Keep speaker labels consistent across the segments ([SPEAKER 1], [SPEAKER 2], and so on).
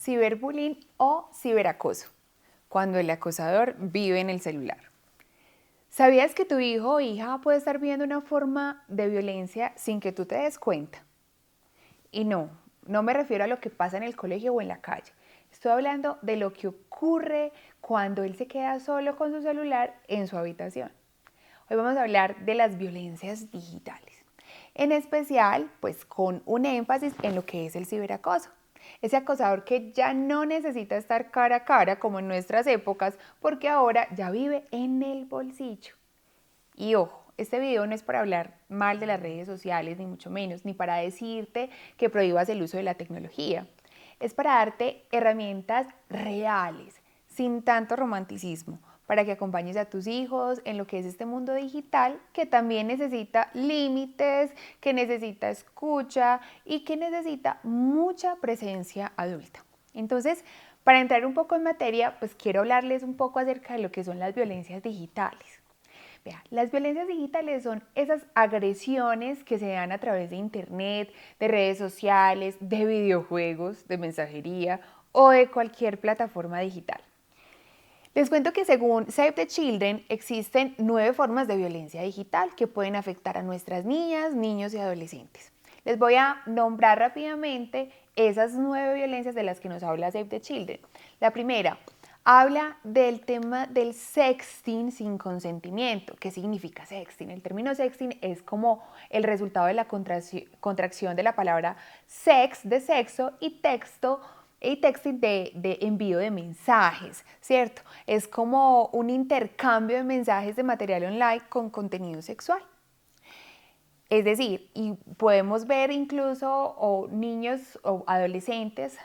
[SPEAKER 1] ciberbullying o ciberacoso, cuando el acosador vive en el celular. ¿Sabías que tu hijo o hija puede estar viendo una forma de violencia sin que tú te des cuenta? Y no me refiero a lo que pasa en el colegio o en la calle. Estoy hablando de lo que ocurre cuando él se queda solo con su celular en su habitación. Hoy vamos a hablar de las violencias digitales. En especial, pues con un énfasis en lo que es el ciberacoso. Ese acosador que ya no necesita estar cara a cara como en nuestras épocas, porque ahora ya vive en el bolsillo. Y ojo, este video no es para hablar mal de las redes sociales, ni mucho menos, ni para decirte que prohíbas el uso de la tecnología. Es para darte herramientas reales, sin tanto romanticismo, para que acompañes a tus hijos en lo que es este mundo digital que también necesita límites, que necesita escucha y que necesita mucha presencia adulta. Entonces, para entrar un poco en materia, pues quiero hablarles un poco acerca de lo que son las violencias digitales. Vea, las violencias digitales son esas agresiones que se dan a través de internet, de redes sociales, de videojuegos, de mensajería o de cualquier plataforma digital. Les cuento que según Save the Children existen 9 formas de violencia digital que pueden afectar a nuestras niñas, niños y adolescentes. Les voy a nombrar rápidamente esas 9 violencias de las que nos habla Save the Children. La primera, habla del tema del sexting sin consentimiento. ¿Qué significa sexting? El término sexting es como el resultado de la contracción de la palabra sex, de sexo, y texto y texting de envío de mensajes, ¿cierto? Es como un intercambio de mensajes de material online con contenido sexual. Es decir, y podemos ver incluso niños o adolescentes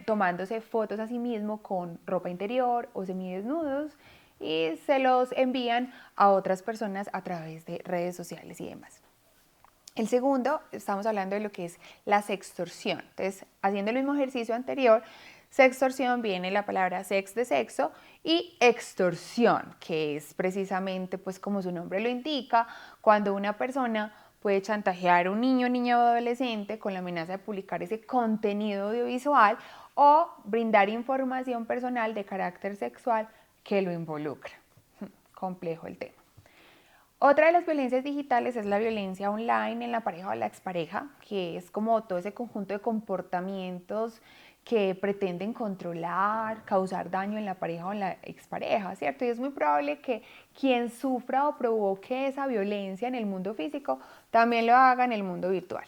[SPEAKER 1] tomándose fotos a sí mismos con ropa interior o semidesnudos y se los envían a otras personas a través de redes sociales y demás. El segundo, estamos hablando de lo que es la sextorsión. Entonces, haciendo el mismo ejercicio anterior, sextorsión viene la palabra sex de sexo y extorsión, que es precisamente, pues como su nombre lo indica, cuando una persona puede chantajear a un niño, niña o adolescente con la amenaza de publicar ese contenido audiovisual o brindar información personal de carácter sexual que lo involucra. Complejo el tema. Otra de las violencias digitales es la violencia online en la pareja o la expareja, que es como todo ese conjunto de comportamientos que pretenden controlar, causar daño en la pareja o en la expareja, ¿cierto? Y es muy probable que quien sufra o provoque esa violencia en el mundo físico también lo haga en el mundo virtual.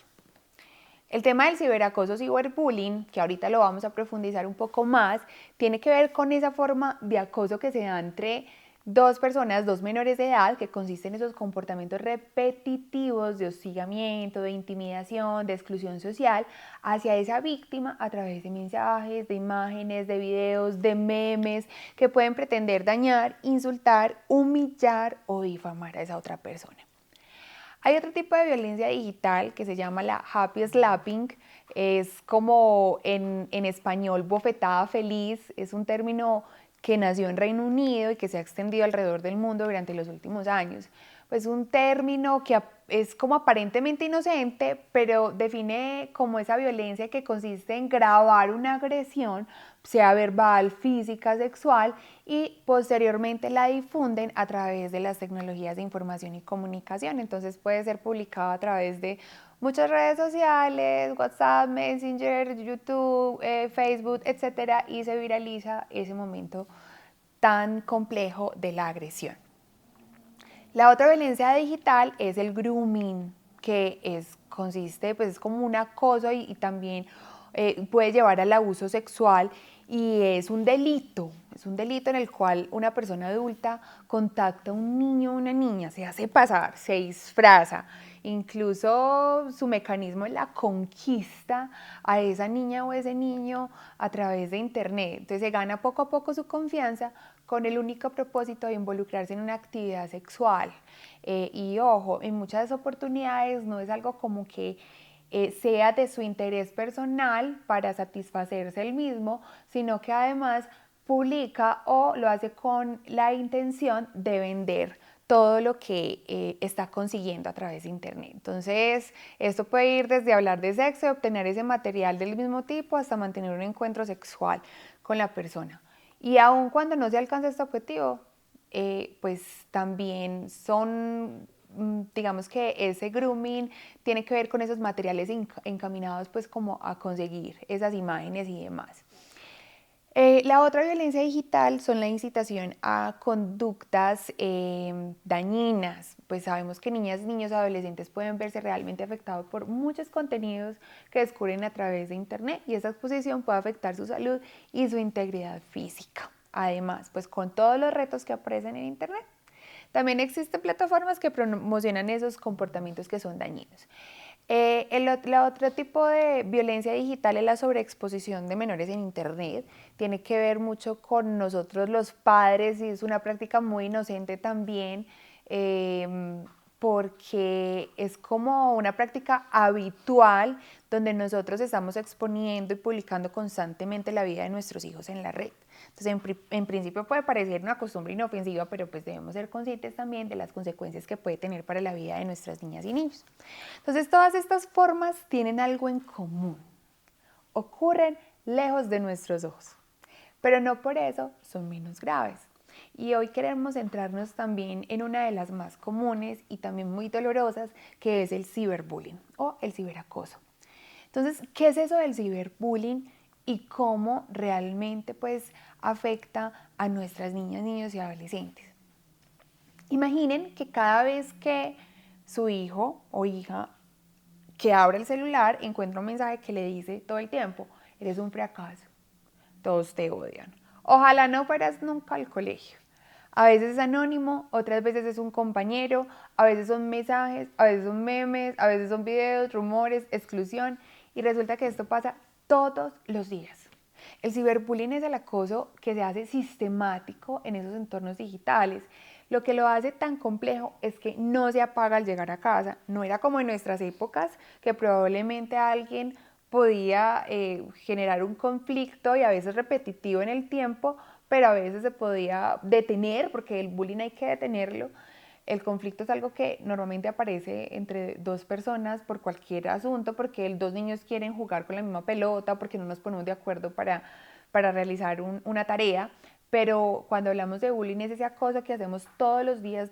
[SPEAKER 1] El tema del ciberacoso, ciberbullying, que ahorita lo vamos a profundizar un poco más, tiene que ver con esa forma de acoso que se da entre dos personas, dos menores de edad, que consisten en esos comportamientos repetitivos de hostigamiento, de intimidación, de exclusión social hacia esa víctima a través de mensajes, de imágenes, de videos, de memes que pueden pretender dañar, insultar, humillar o difamar a esa otra persona. Hay otro tipo de violencia digital que se llama la happy slapping, es como en español bofetada feliz, es un término que nació en Reino Unido y que se ha extendido alrededor del mundo durante los últimos años. Pues un término que es como aparentemente inocente, pero define como esa violencia que consiste en grabar una agresión, sea verbal, física, sexual, y posteriormente la difunden a través de las tecnologías de información y comunicación. Entonces puede ser publicado a través de muchas redes sociales, WhatsApp, Messenger, YouTube, Facebook, etcétera, y se viraliza ese momento tan complejo de la agresión. La otra violencia digital es el grooming, que consiste, pues es como un acoso y también puede llevar al abuso sexual y es un delito en el cual una persona adulta contacta a un niño o una niña, se hace pasar, se disfraza, incluso su mecanismo es la conquista a esa niña o ese niño a través de internet. Entonces se gana poco a poco su confianza con el único propósito de involucrarse en una actividad sexual. Y ojo, en muchas oportunidades no es algo como que sea de su interés personal para satisfacerse el mismo, sino que además publica o lo hace con la intención de vender todo lo que está consiguiendo a través de Internet. Entonces, esto puede ir desde hablar de sexo, obtener ese material del mismo tipo, hasta mantener un encuentro sexual con la persona. Y aun cuando no se alcanza este objetivo, pues también son, digamos que ese grooming tiene que ver con esos materiales encaminados pues como a conseguir esas imágenes y demás. La otra violencia digital son la incitación a conductas dañinas. Pues sabemos que niñas, niños, adolescentes pueden verse realmente afectados por muchos contenidos que descubren a través de Internet y esa exposición puede afectar su salud y su integridad física. Además, pues con todos los retos que aparecen en Internet. También existen plataformas que promocionan esos comportamientos que son dañinos. La otro tipo de violencia digital es la sobreexposición de menores en Internet. Tiene que ver mucho con nosotros los padres y es una práctica muy inocente también, porque es como una práctica habitual donde nosotros estamos exponiendo y publicando constantemente la vida de nuestros hijos en la red. Entonces, en principio puede parecer una costumbre inofensiva, pero pues debemos ser conscientes también de las consecuencias que puede tener para la vida de nuestras niñas y niños. Entonces, todas estas formas tienen algo en común. Ocurren lejos de nuestros ojos, pero no por eso son menos graves. Y hoy queremos centrarnos también en una de las más comunes y también muy dolorosas, que es el ciberbullying o el ciberacoso. Entonces, ¿qué es eso del ciberbullying y cómo realmente pues afecta a nuestras niñas, niños y adolescentes? Imaginen que cada vez que su hijo o hija que abre el celular encuentra un mensaje que le dice todo el tiempo: eres un fracaso, todos te odian, ojalá no fueras nunca al colegio. A veces es anónimo, otras veces es un compañero, a veces son mensajes, a veces son memes, a veces son videos, rumores, exclusión, y resulta que esto pasa todos los días. El ciberbullying es el acoso que se hace sistemático en esos entornos digitales. Lo que lo hace tan complejo es que no se apaga al llegar a casa. No era como en nuestras épocas, que probablemente alguien podía generar un conflicto y a veces repetitivo en el tiempo, pero a veces se podía detener, porque el bullying hay que detenerlo. El conflicto es algo que normalmente aparece entre dos personas por cualquier asunto, porque dos niños quieren jugar con la misma pelota, porque no nos ponemos de acuerdo para realizar una tarea. Pero cuando hablamos de bullying es esa cosa que hacemos todos los días.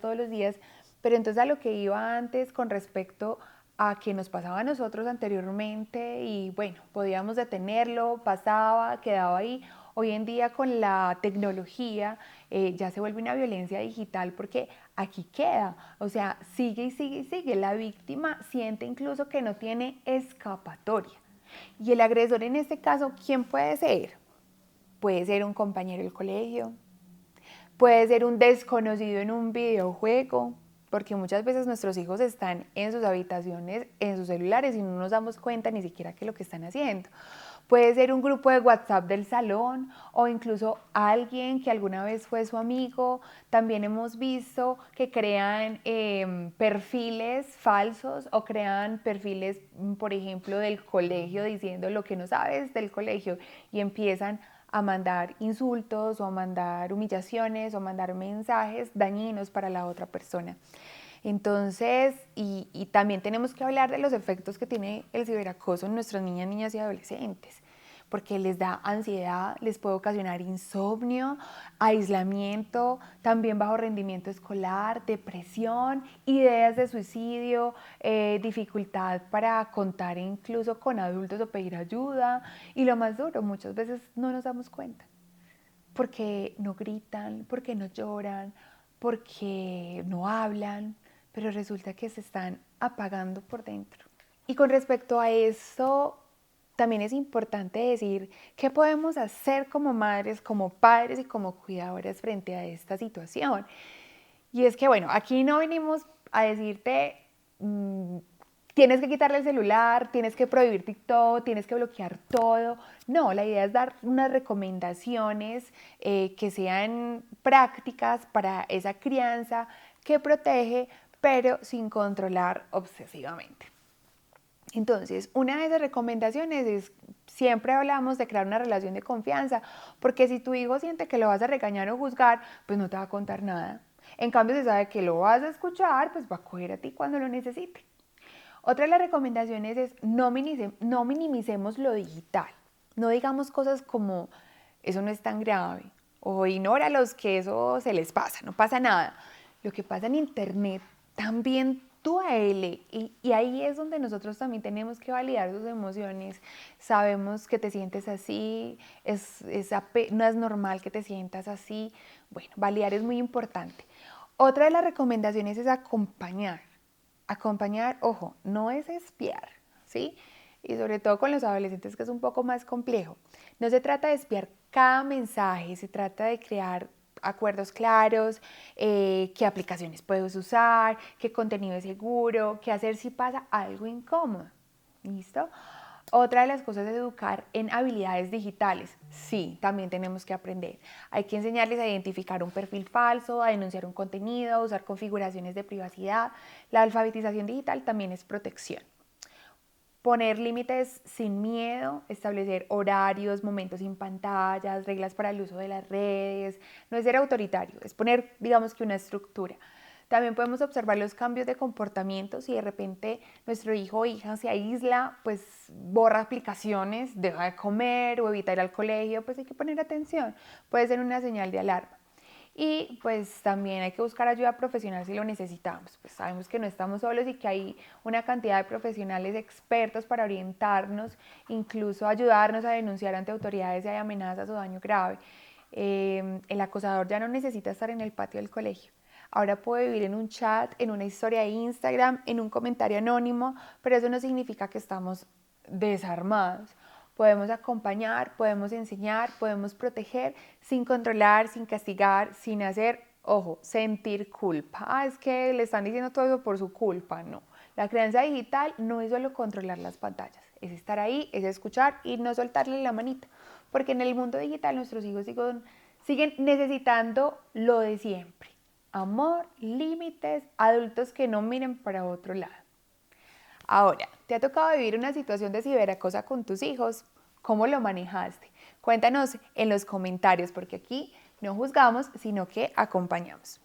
[SPEAKER 1] Pero entonces a lo que iba antes con respecto a que nos pasaba a nosotros anteriormente y bueno, podíamos detenerlo, pasaba, quedaba ahí. Hoy en día con la tecnología ya se vuelve una violencia digital porque aquí queda, o sea, sigue y sigue y sigue. La víctima siente incluso que no tiene escapatoria. Y el agresor en este caso, ¿quién puede ser? Puede ser un compañero del colegio, puede ser un desconocido en un videojuego, porque muchas veces nuestros hijos están en sus habitaciones, en sus celulares y no nos damos cuenta ni siquiera que lo que están haciendo. Puede ser un grupo de WhatsApp del salón o incluso alguien que alguna vez fue su amigo. También hemos visto que crean perfiles falsos o crean perfiles, por ejemplo, del colegio diciendo lo que no sabes del colegio y empiezan a mandar insultos o a mandar humillaciones o a mandar mensajes dañinos para la otra persona. Entonces, y también tenemos que hablar de los efectos que tiene el ciberacoso en nuestras niñas, niñas y adolescentes, porque les da ansiedad, les puede ocasionar insomnio, aislamiento, también bajo rendimiento escolar, depresión, ideas de suicidio, dificultad para contar incluso con adultos o pedir ayuda. Y lo más duro, muchas veces no nos damos cuenta, porque no gritan, porque no lloran, porque no hablan, pero resulta que se están apagando por dentro. Y con respecto a eso, también es importante decir qué podemos hacer como madres, como padres y como cuidadoras frente a esta situación. Y es que, bueno, aquí no venimos a decirte, tienes que quitarle el celular, tienes que prohibir TikTok, tienes que bloquear todo. No, la idea es dar unas recomendaciones que sean prácticas para esa crianza que protege, pero sin controlar obsesivamente. Entonces, una de esas recomendaciones es, siempre hablamos de crear una relación de confianza, porque si tu hijo siente que lo vas a regañar o juzgar, pues no te va a contar nada. En cambio, se sabe que lo vas a escuchar, pues va a coger a ti cuando lo necesite. Otra de las recomendaciones es no minimicemos lo digital. No digamos cosas como eso no es tan grave o ignóralos que eso se les pasa, no pasa nada. Lo que pasa en internet también duele y ahí es donde nosotros también tenemos que validar sus emociones. Sabemos que te sientes así, no es normal que te sientas así. Bueno, validar es muy importante. Otra de las recomendaciones es acompañar. Acompañar, ojo, no es espiar, ¿sí? Y sobre todo con los adolescentes que es un poco más complejo. No se trata de espiar cada mensaje, se trata de crear acuerdos claros, qué aplicaciones puedes usar, qué contenido es seguro, qué hacer si pasa algo incómodo. ¿Listo? Otra de las cosas es educar en habilidades digitales. Sí, también tenemos que aprender. Hay que enseñarles a identificar un perfil falso, a denunciar un contenido, a usar configuraciones de privacidad. La alfabetización digital también es protección. Poner límites sin miedo, establecer horarios, momentos sin pantallas, reglas para el uso de las redes. No es ser autoritario, es poner, digamos que una estructura. También podemos observar los cambios de comportamiento. Si de repente nuestro hijo o hija se aísla, pues borra aplicaciones, deja de comer o evita ir al colegio, pues hay que poner atención. Puede ser una señal de alarma. Y pues también hay que buscar ayuda profesional si lo necesitamos. Pues sabemos que no estamos solos y que hay una cantidad de profesionales expertos para orientarnos, incluso ayudarnos a denunciar ante autoridades si hay amenazas o daño grave. El acosador ya no necesita estar en el patio del colegio. Ahora puede vivir en un chat, en una historia de Instagram, en un comentario anónimo, pero eso no significa que estamos desarmados. Podemos acompañar, podemos enseñar, podemos proteger sin controlar, sin castigar, sin hacer, ojo, sentir culpa. Es que le están diciendo todo eso por su culpa. No. La crianza digital no es solo controlar las pantallas, es estar ahí, es escuchar y no soltarle la manita. Porque en el mundo digital nuestros hijos siguen necesitando lo de siempre. Amor, límites, adultos que no miren para otro lado. Ahora, ¿te ha tocado vivir una situación de ciberacosa con tus hijos? ¿Cómo lo manejaste? Cuéntanos en los comentarios, porque aquí no juzgamos, sino que acompañamos.